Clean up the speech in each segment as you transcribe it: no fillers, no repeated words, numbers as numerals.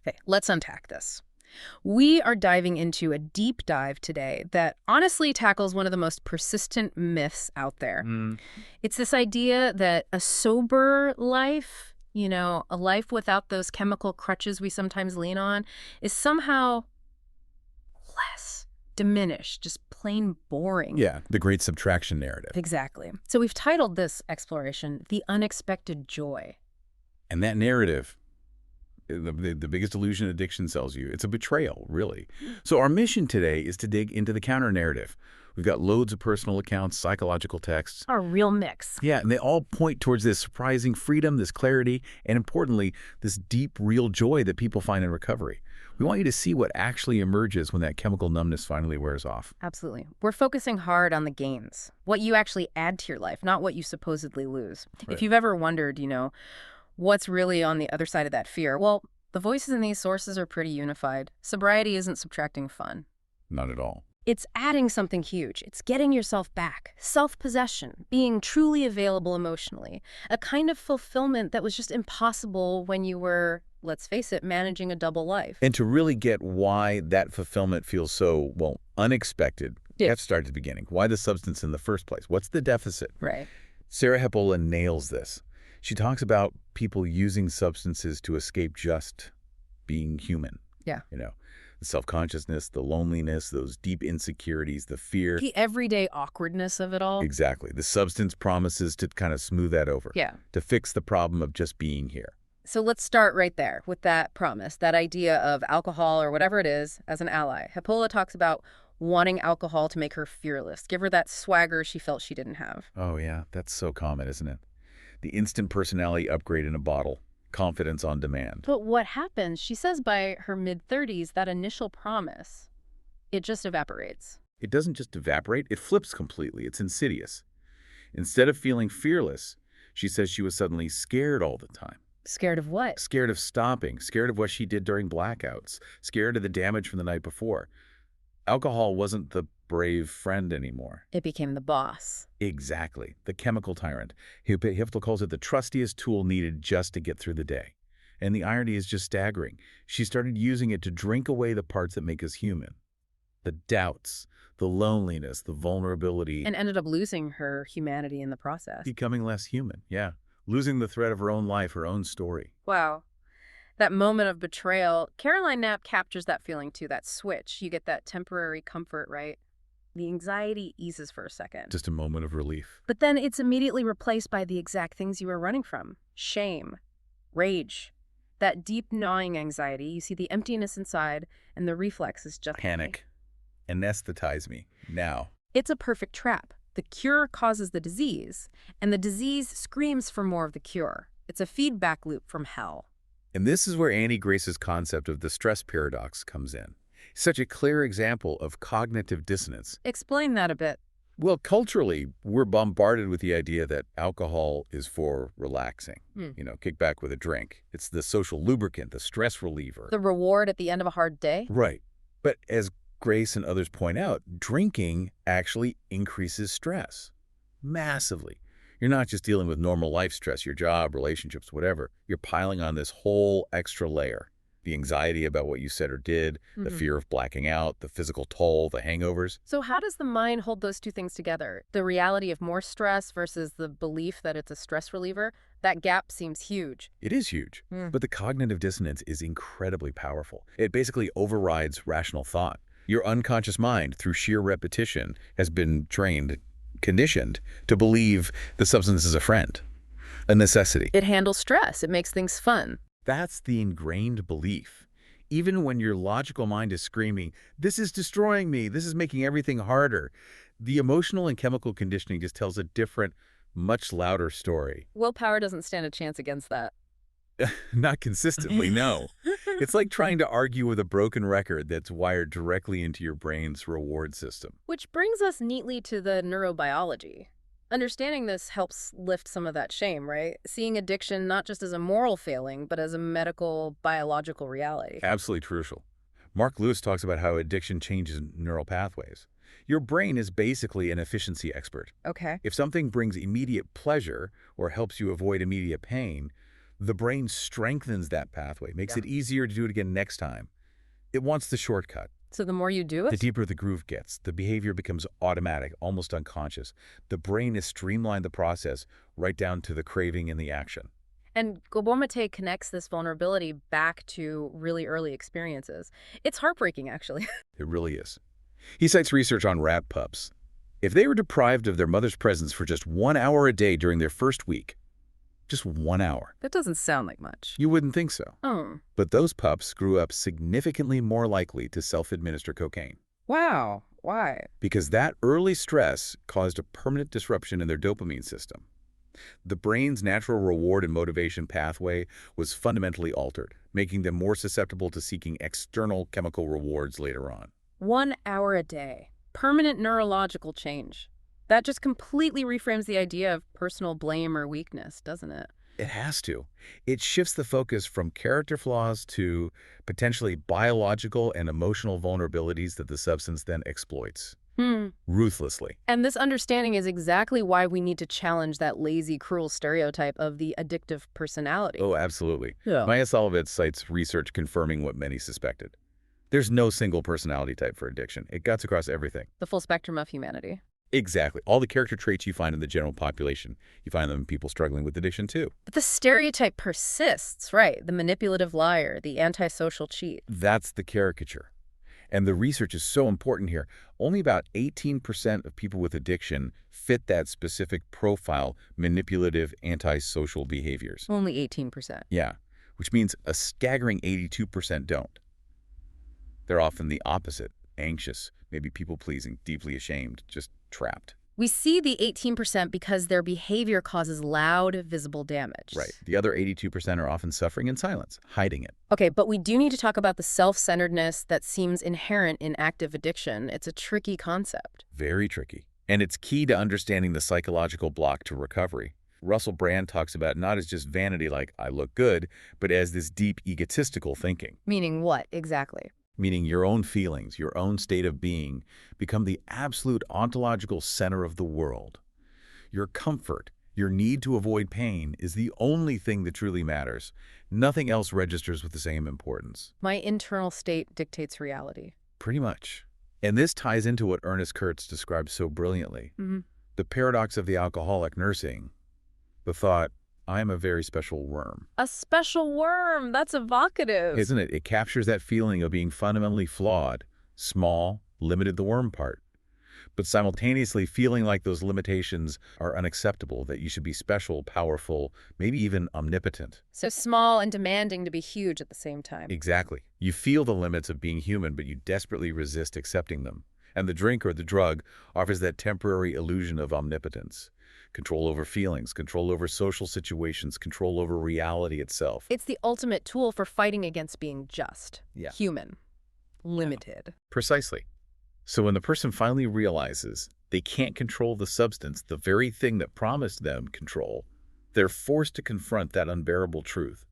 Okay, let's unpack this. We are diving into a deep dive today that honestly tackles one of the most persistent myths out there. Mm, It's this idea that a sober life, a life without those chemical crutches we sometimes lean on, is somehow less, diminished, just plain boring. yeah, the great subtraction narrative. Exactly. So we've titled this exploration The Unexpected Joy. And that narrative, the biggest illusion addiction sells you, it's a betrayal, really. So our mission today is to dig into the counter-narrative. We've got loads of personal accounts, psychological texts. A real mix. Yeah, and they all point towards this surprising freedom, this clarity, and importantly, this deep, real joy that people find in recovery. We want you to see what actually emerges when that chemical numbness finally wears off. Absolutely. We're focusing hard on the gains, what you actually add to your life, not what you supposedly lose. Right. If you've ever wondered, what's really on the other side of that fear, well, the voices in these sources are pretty unified. Sobriety isn't subtracting fun. Not at all. It's adding something huge. It's getting yourself back, self-possession, being truly available emotionally, a kind of fulfillment that was just impossible when you were, let's face it, managing a double life. And to really get why that fulfillment feels so, well, unexpected, you have to start at the beginning. Why the substance in the first place? What's the deficit? Right. Sarah Hepola nails this. She talks about people using substances to escape just being human. Yeah. The self-consciousness, the loneliness, those deep insecurities, the fear. The everyday awkwardness of it all. Exactly. The substance promises to kind of smooth that over. Yeah. To fix the problem of just being here. So let's start right there with that promise, that idea of alcohol or whatever it is as an ally. Hepola talks about wanting alcohol to make her fearless, give her that swagger she felt she didn't have. Oh, yeah. That's so common, isn't it? The instant personality upgrade in a bottle. Confidence on demand. But what happens, she says by her mid-30s, that initial promise, it just evaporates. It doesn't just evaporate, it flips completely. It's insidious. Instead of feeling fearless, she says she was suddenly scared all the time. Scared of what? Scared of stopping, scared of what she did during blackouts, scared of the damage from the night before. Alcohol wasn't the brave friend anymore. It became the boss. Exactly. The chemical tyrant. Hiftel calls it the trustiest tool needed just to get through the day. And the irony is just staggering. She started using it to drink away the parts that make us human. The doubts, the loneliness, the vulnerability. And ended up losing her humanity in the process. Becoming less human, yeah. Losing the thread of her own life, her own story. Wow. That moment of betrayal, Caroline Knapp captures that feeling too, that switch. You get that temporary comfort, right? The anxiety eases for a second. Just a moment of relief. But then it's immediately replaced by the exact things you were running from. Shame, rage, that deep gnawing anxiety. You see the emptiness inside, and the reflex is just Panic. Anesthetize me. Now. It's a perfect trap. The cure causes the disease, and the disease screams for more of the cure. It's a feedback loop from hell. And this is where Annie Grace's concept of the stress paradox comes in. Such a clear example of cognitive dissonance. Explain that a bit. Well, culturally, we're bombarded with the idea that alcohol is for relaxing. Kick back with a drink. It's the social lubricant, the stress reliever. The reward at the end of a hard day? Right. But as Grace and others point out, drinking actually increases stress massively. You're not just dealing with normal life stress, your job, relationships, whatever. You're piling on this whole extra layer. The anxiety about what you said or did, the fear of blacking out, the physical toll, the hangovers. So how does the mind hold those two things together? The reality of more stress versus the belief that it's a stress reliever? That gap seems huge. It is huge, but the cognitive dissonance is incredibly powerful. It basically overrides rational thought. Your unconscious mind, through sheer repetition, has been conditioned to believe the substance is a friend, a necessity. It handles stress. It makes things fun. That's the ingrained belief. Even when your logical mind is screaming, this is destroying me, this is making everything harder, the emotional and chemical conditioning just tells a different, much louder story. Willpower doesn't stand a chance against that. Not consistently, no. It's like trying to argue with a broken record that's wired directly into your brain's reward system. Which brings us neatly to the neurobiology. Understanding this helps lift some of that shame, right? Seeing addiction not just as a moral failing, but as a medical, biological reality. Absolutely crucial. Mark Lewis talks about how addiction changes neural pathways. Your brain is basically an efficiency expert. Okay. If something brings immediate pleasure or helps you avoid immediate pain, The brain strengthens that pathway, makes it easier to do it again next time. It wants the shortcut. So the more you do The it, deeper the groove gets, the behavior becomes automatic, almost unconscious. The brain has streamlined the process right down to the craving and the action. and Gobomate connects this vulnerability back to really early experiences. It's heartbreaking, actually. It really is. He cites research on rat pups. If they were deprived of their mother's presence for just 1 hour a day during their first week, just 1 hour, That doesn't sound like much. you wouldn't think so. Oh, But those pups grew up significantly more likely to self-administer cocaine wow. Why? because that early stress caused a permanent disruption in their dopamine system. The brain's natural reward and motivation pathway was fundamentally altered, making them more susceptible to seeking external chemical rewards later on. 1 hour a day. Permanent neurological change. That just completely reframes the idea of personal blame or weakness, doesn't it? It has to. It shifts the focus from character flaws to potentially biological and emotional vulnerabilities that the substance then exploits ruthlessly. And this understanding is exactly why we need to challenge that lazy, cruel stereotype of the addictive personality. Oh, absolutely. Yeah. Maya Solovitz cites research confirming what many suspected. There's no single personality type for addiction. It cuts across everything. The full spectrum of humanity. Exactly. All the character traits you find in the general population, you find them in people struggling with addiction too. But the stereotype persists, right? The manipulative liar, the antisocial cheat. That's the caricature. And the research is so important here. Only about 18% of people with addiction fit that specific profile, manipulative, antisocial behaviors. Only 18%. Yeah, which means a staggering 82% don't. They're often the opposite, anxious, maybe people-pleasing, deeply ashamed, just trapped. We see the 18% because their behavior causes loud, visible damage. Right. The other 82% are often suffering in silence, hiding it. Okay, but we do need to talk about the self-centeredness that seems inherent in active addiction. It's a tricky concept. Very tricky. And it's key to understanding the psychological block to recovery. Russell Brand talks about not as just vanity like, I look good, but as this deep egotistical thinking. Meaning what, exactly? Meaning your own feelings, your own state of being, become the absolute ontological center of the world. Your comfort, your need to avoid pain is the only thing that truly matters. Nothing else registers with the same importance. My internal state dictates reality. Pretty much. And this ties into what Ernest Kurtz describes so brilliantly. The paradox of the alcoholic nursing. The thought, I'm a very special worm. A special worm. That's evocative. Isn't it? It captures that feeling of being fundamentally flawed, small, limited the worm part, but simultaneously feeling like those limitations are unacceptable, that you should be special, powerful, maybe even omnipotent. So small and demanding to be huge at the same time. Exactly. You feel the limits of being human, but you desperately resist accepting them. And the drink or the drug offers that temporary illusion of omnipotence. Control over feelings, control over social situations, control over reality itself. It's the ultimate tool for fighting against being just, Yeah. human, limited. Precisely. So when the person finally realizes they can't control the substance, the very thing that promised them control, they're forced to confront that unbearable truth,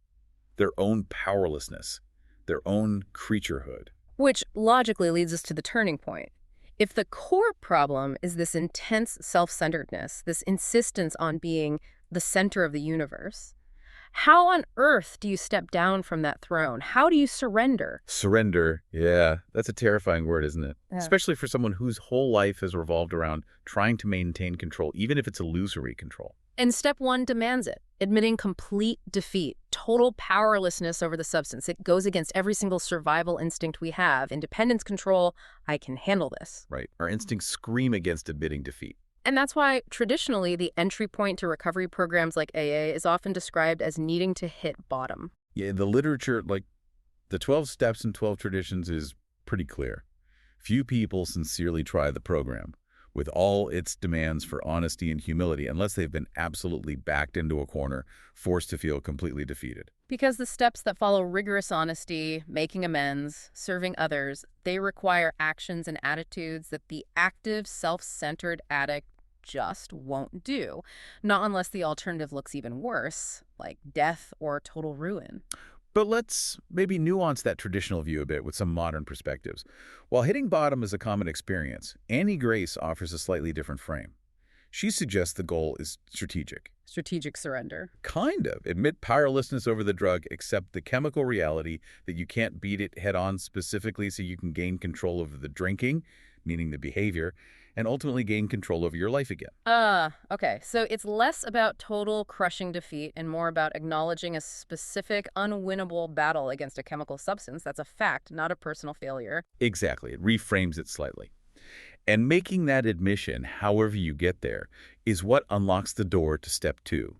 their own powerlessness, their own creaturehood. Which logically leads us to the turning point. If the core problem is this intense self-centeredness, this insistence on being the center of the universe, how on earth do you step down from that throne? How do you surrender? Surrender, yeah, that's a terrifying word, isn't it? Yeah. Especially for someone whose whole life has revolved around trying to maintain control, even if it's illusory control. And step one demands it, admitting complete defeat, total powerlessness over the substance. It goes against every single survival instinct we have. Independence, control, I can handle this. Right. Our instincts scream against admitting defeat. And that's why, traditionally, the entry point to recovery programs like AA is often described as needing to hit bottom. Yeah, in the literature, like the 12 steps and 12 traditions is pretty clear. Few people sincerely try the program, with all its demands for honesty and humility, unless they've been absolutely backed into a corner, forced to feel completely defeated. Because the steps that follow rigorous honesty, making amends, serving others, they require actions and attitudes that the active, self-centered addict just won't do. Not unless the alternative looks even worse, like death or total ruin. But let's maybe nuance that traditional view a bit with some modern perspectives. While hitting bottom is a common experience, Annie Grace offers a slightly different frame. She suggests the goal is strategic. Strategic surrender. Kind of. Admit powerlessness over the drug, accept the chemical reality that you can't beat it head on specifically so you can gain control over the drinking, meaning the behavior, and ultimately gain control over your life again. Okay. So it's less about total crushing defeat and more about acknowledging a specific, unwinnable battle against a chemical substance. That's a fact, not a personal failure. Exactly. It reframes it slightly. And making that admission, however you get there, is what unlocks the door to step 2.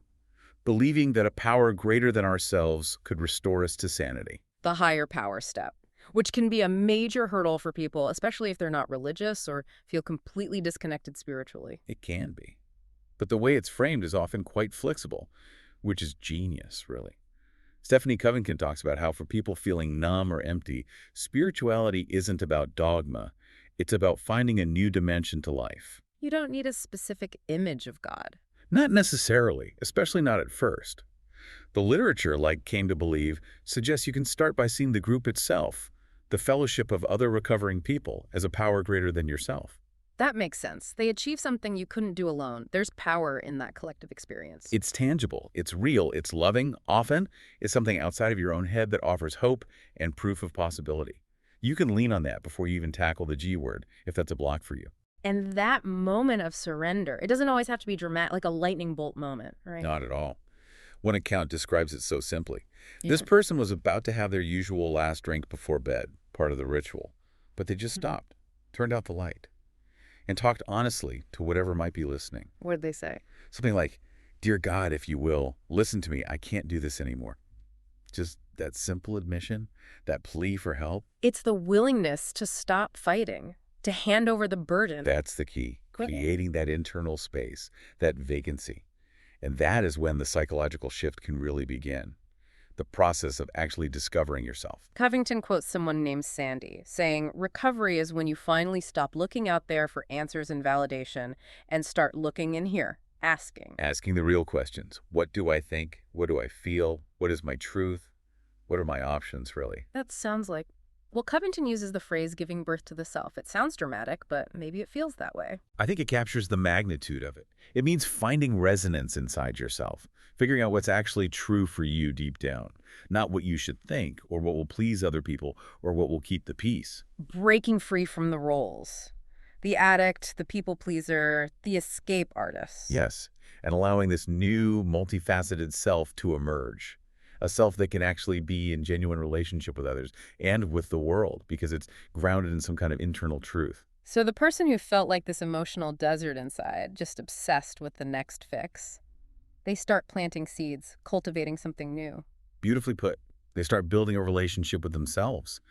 Believing that a power greater than ourselves could restore us to sanity. The higher power step, which can be a major hurdle for people, especially if they're not religious or feel completely disconnected spiritually. It can be. But the way it's framed is often quite flexible, which is genius, really. Stephanie Covington talks about how for people feeling numb or empty, spirituality isn't about dogma. It's about finding a new dimension to life. You don't need a specific image of God. Not necessarily, especially not at first. The literature, like Came to Believe, suggests you can start by seeing the group itself, the fellowship of other recovering people, as a power greater than yourself. That makes sense. They achieve something you couldn't do alone. There's power in that collective experience. It's tangible, it's real, it's loving. Often, it's something outside of your own head that offers hope and proof of possibility. You can lean on that before you even tackle the G word, if that's a block for you. And that moment of surrender, it doesn't always have to be dramatic, like a lightning bolt moment, right? Not at all. One account describes it so simply. Yeah. This person was about to have their usual last drink before bed, part of the ritual, but they just stopped, turned out the light, and talked honestly to whatever might be listening. What'd they say? Something like, "Dear God, if you will, listen to me. I can't do this anymore." Just that simple admission, that plea for help. It's the willingness to stop fighting, to hand over the burden. That's the key, creating that internal space, that vacancy. And that is when the psychological shift can really begin, the process of actually discovering yourself. Covington quotes someone named Sandy, saying, recovery is when you finally stop looking out there for answers and validation and start looking in here, asking. Asking the real questions. What do I think? What do I feel? What is my truth? What are my options, really? That sounds like... Well, Covington uses the phrase giving birth to the self. It sounds dramatic, but maybe it feels that way. I think it captures the magnitude of it. It means finding resonance inside yourself, figuring out what's actually true for you deep down, not what you should think or what will please other people or what will keep the peace. Breaking free from the roles. The addict, the people pleaser, the escape artist. Yes, and allowing this new, multifaceted self to emerge. A self that can actually be in genuine relationship with others and with the world because it's grounded in some kind of internal truth. So the person who felt like this emotional desert inside, just obsessed with the next fix, they start planting seeds, cultivating something new. Beautifully put. They start building a relationship with themselves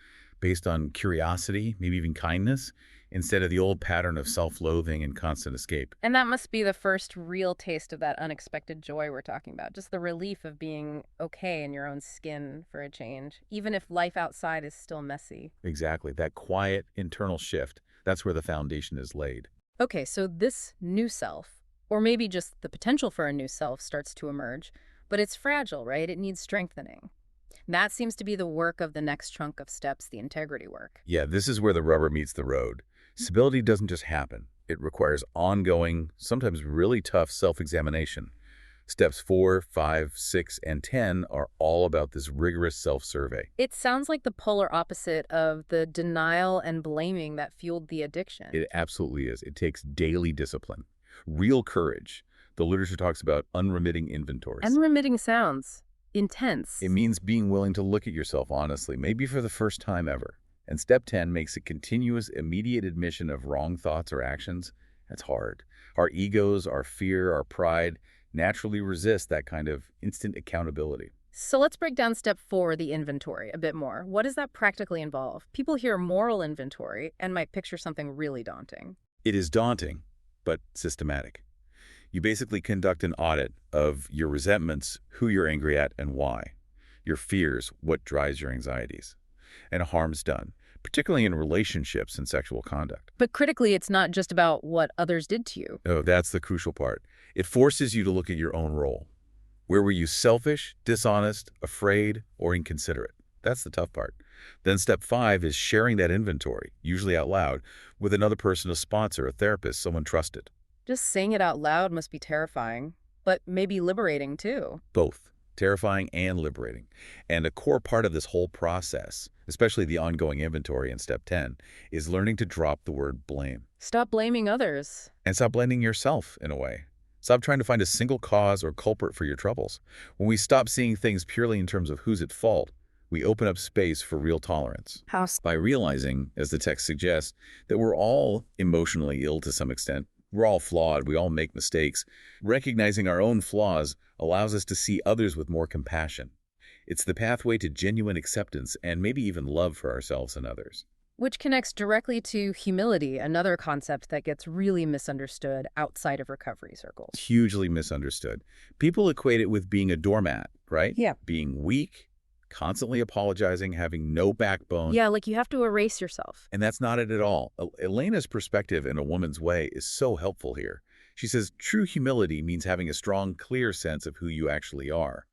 based on curiosity, maybe even kindness, instead of the old pattern of self-loathing and constant escape. And that must be the first real taste of that unexpected joy we're talking about, just the relief of being okay in your own skin for a change, even if life outside is still messy. Exactly. That quiet internal shift, that's where the foundation is laid. Okay, so this new self, or maybe just the potential for a new self, starts to emerge, but it's fragile, right? It needs strengthening. That seems to be the work of the next chunk of steps, the integrity work. Yeah, this is where the rubber meets the road. Stability doesn't just happen. It requires ongoing, sometimes really tough self-examination. Steps 4, 5, 6, and 10 are all about this rigorous self-survey. It sounds like the polar opposite of the denial and blaming that fueled the addiction. It absolutely is. It takes daily discipline, real courage. The literature talks about unremitting inventories. Unremitting sounds intense. It means being willing to look at yourself honestly, maybe for the first time ever. And step 10 makes a continuous, immediate admission of wrong thoughts or actions. That's hard. Our egos, our fear, our pride naturally resist that kind of instant accountability. So let's break down step 4, the inventory, a bit more. What does that practically involve? People hear moral inventory and might picture something really daunting. It is daunting, but systematic. You basically conduct an audit of your resentments, who you're angry at and why, your fears, what drives your anxieties, and harms done, particularly in relationships and sexual conduct. But critically, it's not just about what others did to you. No, that's the crucial part. It forces you to look at your own role. Where were you selfish, dishonest, afraid, or inconsiderate? That's the tough part. Then step 5 is sharing that inventory, usually out loud, with another person, a sponsor, a therapist, someone trusted. Just saying it out loud must be terrifying, but maybe liberating too. Both terrifying and liberating. And a core part of this whole process, especially the ongoing inventory in step 10, is learning to drop the word blame Stop blaming others. and stop blaming yourself in a way. Stop trying to find a single cause or culprit for your troubles. When we stop seeing things purely in terms of who's at fault, we open up space for real tolerance. How By realizing, as the text suggests, that we're all emotionally ill to some extent, we're all flawed, we all make mistakes, recognizing our own flaws allows us to see others with more compassion. It's the pathway to genuine acceptance and maybe even love for ourselves and others. Which connects directly to humility, another concept that gets really misunderstood outside of recovery circles. Hugely misunderstood. People equate it with being a doormat, right? Yeah. Being weak, constantly apologizing, having no backbone. Yeah, like you have to erase yourself. And that's not it at all. Elena's perspective in A Woman's Way is so helpful here. She says true humility means having a strong, clear sense of who you actually are.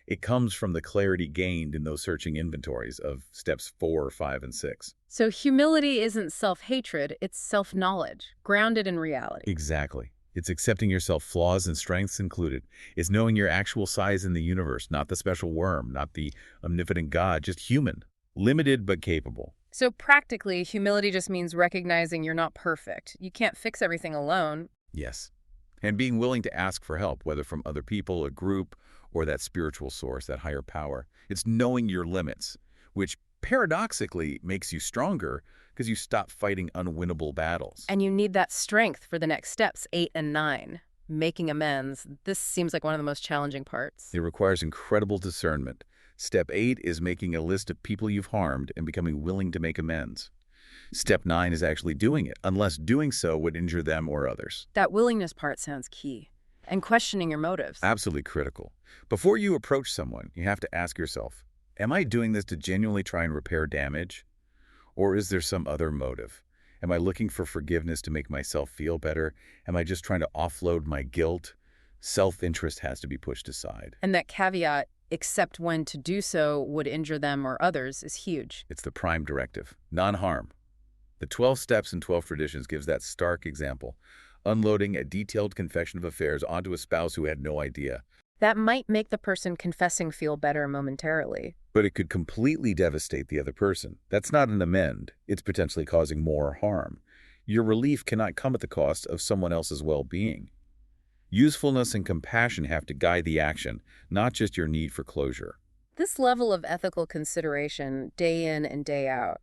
It comes from the clarity gained in those searching inventories of steps 4, 5, and 6. So humility isn't self-hatred, it's self-knowledge, grounded in reality. Exactly. It's accepting yourself, flaws and strengths included. It's knowing your actual size in the universe, not the special worm, not the omnipotent God, just human, limited but capable. So practically, humility just means recognizing you're not perfect. You can't fix everything alone. Yes. And being willing to ask for help, whether from other people, a group, or that spiritual source, that higher power. It's knowing your limits, which paradoxically makes you stronger because you stop fighting unwinnable battles. And you need that strength for the next steps, 8 and 9. Making amends. This seems like one of the most challenging parts. It requires incredible discernment. Step 8 is making a list of people you've harmed and becoming willing to make amends. Step 9 is actually doing it, unless doing so would injure them or others. That willingness part sounds key. And questioning your motives. Absolutely critical. Before you approach someone, you have to ask yourself, am I doing this to genuinely try and repair damage? Or is there some other motive? Am I looking for forgiveness to make myself feel better? Am I just trying to offload my guilt? Self-interest has to be pushed aside. And that caveat, except when to do so would injure them or others, is huge. It's the prime directive, non-harm. The 12 Steps and 12 Traditions gives that stark example, unloading a detailed confession of affairs onto a spouse who had no idea. That might make the person confessing feel better momentarily. But it could completely devastate the other person. That's not an amend. It's potentially causing more harm. Your relief cannot come at the cost of someone else's well-being. Usefulness and compassion have to guide the action, not just your need for closure. This level of ethical consideration, day in and day out,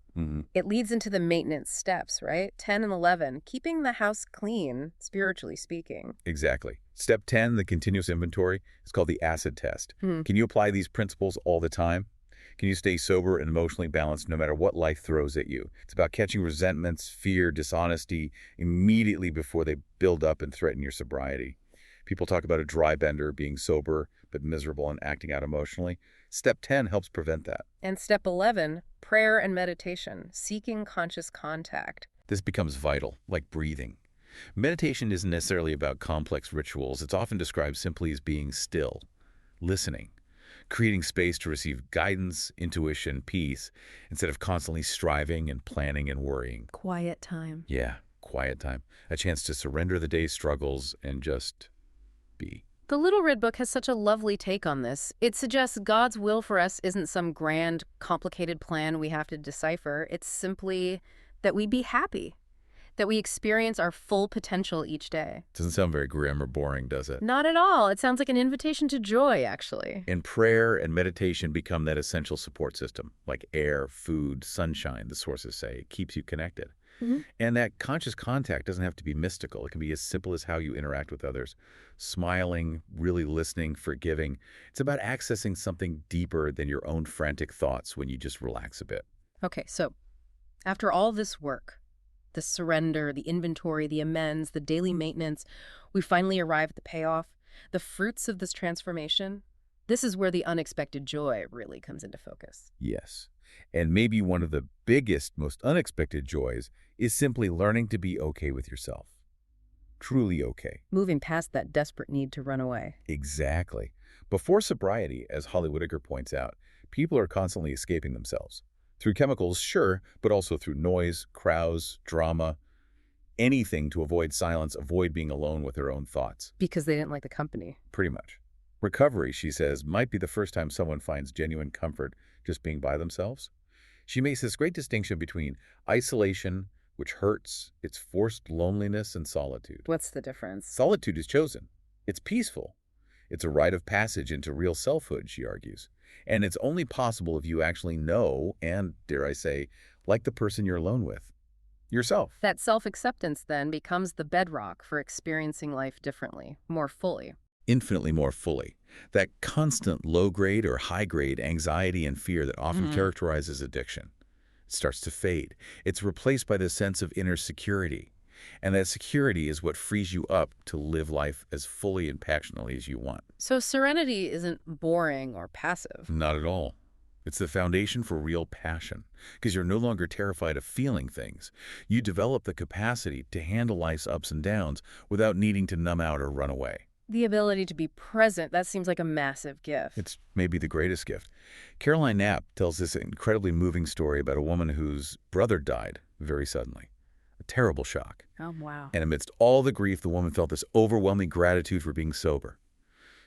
it leads into the maintenance steps, right? 10 and 11, keeping the house clean, spiritually speaking. Exactly. Step 10, the continuous inventory, is called the acid test. Can you apply these principles all the time? Can you stay sober and emotionally balanced no matter what life throws at you? It's about catching resentments, fear, dishonesty immediately before they build up and threaten your sobriety. People talk about a dry bender, being sober but miserable and acting out emotionally. Step 10 helps prevent that. And step 11, prayer and meditation, seeking conscious contact. This becomes vital, like breathing. Meditation isn't necessarily about complex rituals. It's often described simply as being still, listening, creating space to receive guidance, intuition, peace, instead of constantly striving and planning and worrying. Quiet time. Yeah, quiet time. A chance to surrender the day's struggles and just be. The Little Red Book has such a lovely take on this. It suggests God's will for us isn't some grand, complicated plan we have to decipher. It's simply that we be happy, that we experience our full potential each day. Doesn't sound very grim or boring, does it? Not at all. It sounds like an invitation to joy, actually. And prayer and meditation become that essential support system, like air, food, sunshine, the sources say. It keeps you connected. And that conscious contact doesn't have to be mystical. It can be as simple as how you interact with others. Smiling, really listening, forgiving. It's about accessing something deeper than your own frantic thoughts when you just relax a bit. Okay, so after all this work, the surrender, the inventory, the amends, the daily maintenance, we finally arrive at the payoff, the fruits of this transformation. This is where the unexpected joy really comes into focus. Yes. And maybe one of the biggest, most unexpected joys is simply learning to be okay with yourself. Truly okay. Moving past that desperate need to run away. Exactly. Before sobriety, as Holly Whitaker points out, people are constantly escaping themselves. Through chemicals, sure, but also through noise, crowds, drama. anything to avoid silence, avoid being alone with her own thoughts. Because they didn't like the company. Pretty much. Recovery, she says, might be the first time someone finds genuine comfort just being by themselves. She makes this great distinction between isolation, which hurts, it's forced loneliness, and solitude. What's the difference? Solitude is chosen. It's peaceful. It's a rite of passage into real selfhood, she argues. And it's only possible if you actually know and, dare I say, like the person you're alone with. Yourself. That self-acceptance then becomes the bedrock for experiencing life differently, more fully. Infinitely more fully. That constant low-grade or high-grade anxiety and fear that often characterizes addiction starts to fade. It's replaced by this sense of inner security. And that security is what frees you up to live life as fully and passionately as you want. So serenity isn't boring or passive. Not at all. It's the foundation for real passion, because you're no longer terrified of feeling things. You develop the capacity to handle life's ups and downs without needing to numb out or run away. The ability to be present, that seems like a massive gift. It's maybe the greatest gift. Caroline Knapp tells this incredibly moving story about a woman whose brother died very suddenly. A terrible shock. Oh, wow. And amidst all the grief, the woman felt this overwhelming gratitude for being sober.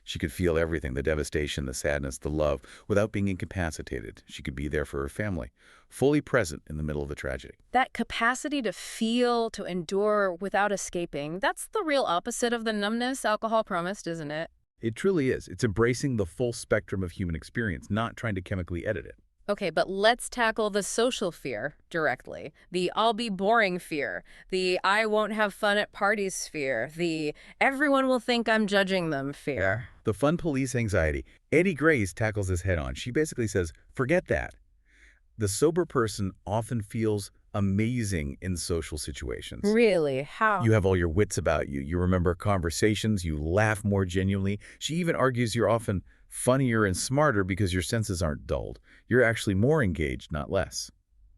She could feel everything, the devastation, the sadness, the love, without being incapacitated. She could be there for her family, fully present in the middle of the tragedy. That capacity to feel, to endure without escaping, that's the real opposite of the numbness alcohol promised, isn't it? It truly is. It's embracing the full spectrum of human experience, not trying to chemically edit it. Okay, but let's tackle the social fear directly. The I'll be boring fear, the I won't have fun at parties fear, the everyone will think I'm judging them fear. The fun police anxiety. Eddie Grace tackles this head on. She basically says, forget that. The sober person often feels amazing in social situations. Really? How? You have all your wits about you. You remember conversations. You laugh more genuinely. She even argues you're often funnier and smarter because your senses aren't dulled. You're actually more engaged, not less.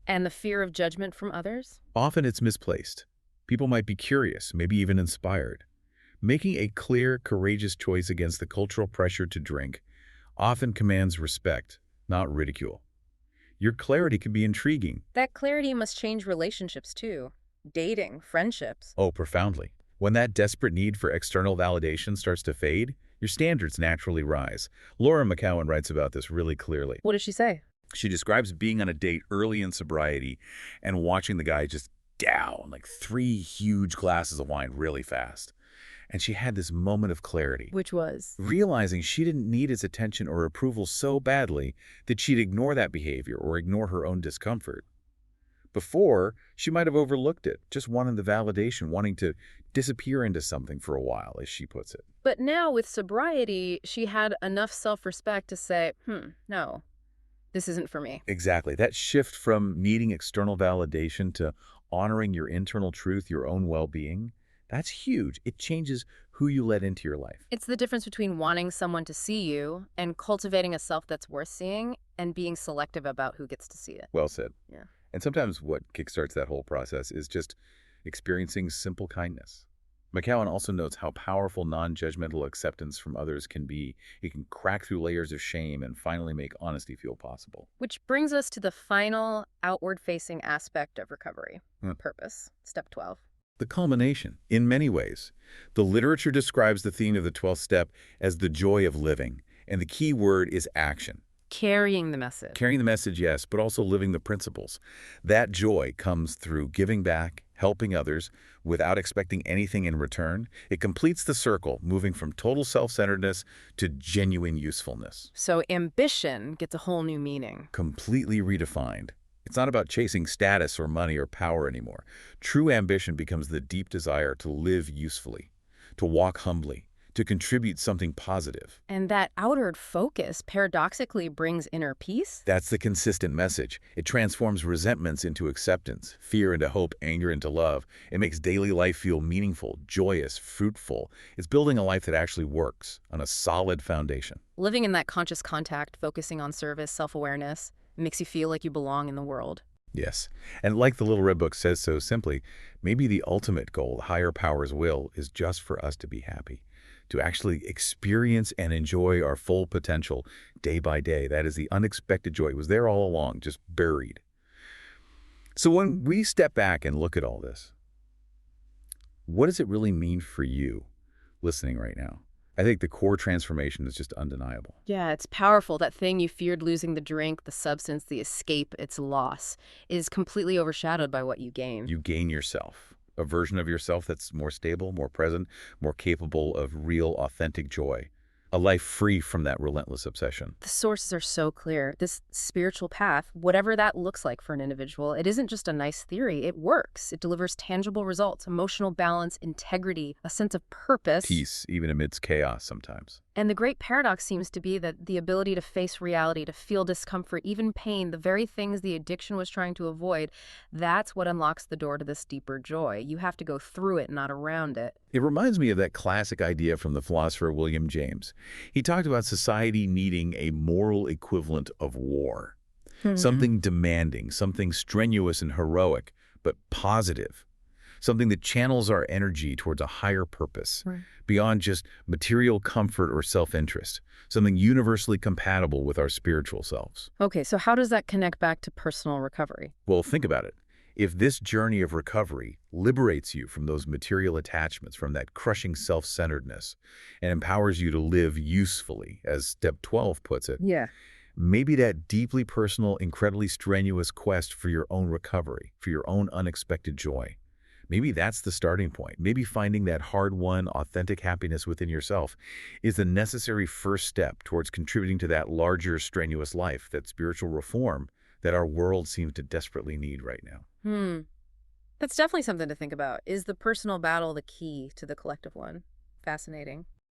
And the fear of judgment from others? Often it's misplaced. People might be curious, maybe even inspired. Making a clear, courageous choice against the cultural pressure to drink often commands respect, not ridicule. Your clarity can be intriguing. That clarity must change relationships too. Dating, friendships. Oh, profoundly. When that desperate need for external validation starts to fade, your standards naturally rise. Laura McCowan writes about this really clearly. What does she say? She describes being on a date early in sobriety and watching the guy just down like 3 huge glasses of wine really fast. And she had this moment of clarity, Which was? realizing she didn't need his attention or approval so badly that she'd ignore that behavior or ignore her own discomfort. Before, she might have overlooked it, just wanting the validation, wanting to disappear into something for a while, as she puts it. But now with sobriety, she had enough self-respect to say, no, this isn't for me. Exactly. That shift from needing external validation to honoring your internal truth, your own well-being, that's huge. It changes who you let into your life. It's the difference between wanting someone to see you and cultivating a self that's worth seeing and being selective about who gets to see it. Well said. Yeah. And sometimes what kickstarts that whole process is just experiencing simple kindness. McCowan also notes how powerful non-judgmental acceptance from others can be. It can crack through layers of shame and finally make honesty feel possible. Which brings us to the final outward-facing aspect of recovery, purpose, step 12. The culmination, in many ways. The literature describes the theme of the 12th step as the joy of living, and the key word is action. Carrying the message. Carrying the message, yes, but also living the principles. That joy comes through giving back, helping others, without expecting anything in return. It completes the circle, moving from total self-centeredness to genuine usefulness. So ambition gets a whole new meaning. Completely redefined. It's not about chasing status or money or power anymore. True ambition becomes the deep desire to live usefully, to walk humbly, to contribute something positive. And that outward focus paradoxically brings inner peace? That's the consistent message. It transforms resentments into acceptance, fear into hope, anger into love. It makes daily life feel meaningful, joyous, fruitful. It's building a life that actually works on a solid foundation. Living in that conscious contact, focusing on service, self-awareness, makes you feel like you belong in the world. Yes. And like the Little Red Book says so simply, maybe the ultimate goal, the higher power's will, is just for us to be happy, to actually experience and enjoy our full potential day by day. That is the unexpected joy. It was there all along, just buried. So when we step back and look at all this, What does it really mean for you listening right now? I think the core transformation is just undeniable. Yeah, it's powerful. That thing you feared losing, the drink, the substance, the escape, its loss, is completely overshadowed by what you gain. You gain yourself, a version of yourself that's more stable, more present, more capable of real, authentic joy, a life free from that relentless obsession. The sources are so clear. This spiritual path, whatever that looks like for an individual, it isn't just a nice theory. It works. It delivers tangible results, emotional balance, integrity, a sense of purpose. Peace, even amidst chaos sometimes. And the great paradox seems to be that the ability to face reality, to feel discomfort, even pain, the very things the addiction was trying to avoid, that's what unlocks the door to this deeper joy. You have to go through it, not around it. It reminds me of that classic idea from the philosopher William James. He talked about society needing a moral equivalent of war, something demanding, something strenuous and heroic, but positive, something that channels our energy towards a higher purpose, Right. beyond just material comfort or self-interest, something universally compatible with our spiritual selves. Okay, so how does that connect back to personal recovery? Well, think about it. If this journey of recovery liberates you from those material attachments, from that crushing self-centeredness, and empowers you to live usefully, as step 12 puts it, Yeah. maybe that deeply personal, incredibly strenuous quest for your own recovery, for your own unexpected joy, maybe that's the starting point. Maybe finding that hard-won, authentic happiness within yourself is the necessary first step towards contributing to that larger, strenuous life, that spiritual reform that our world seems to desperately need right now. That's definitely something to think about. Is the personal battle the key to the collective one? Fascinating.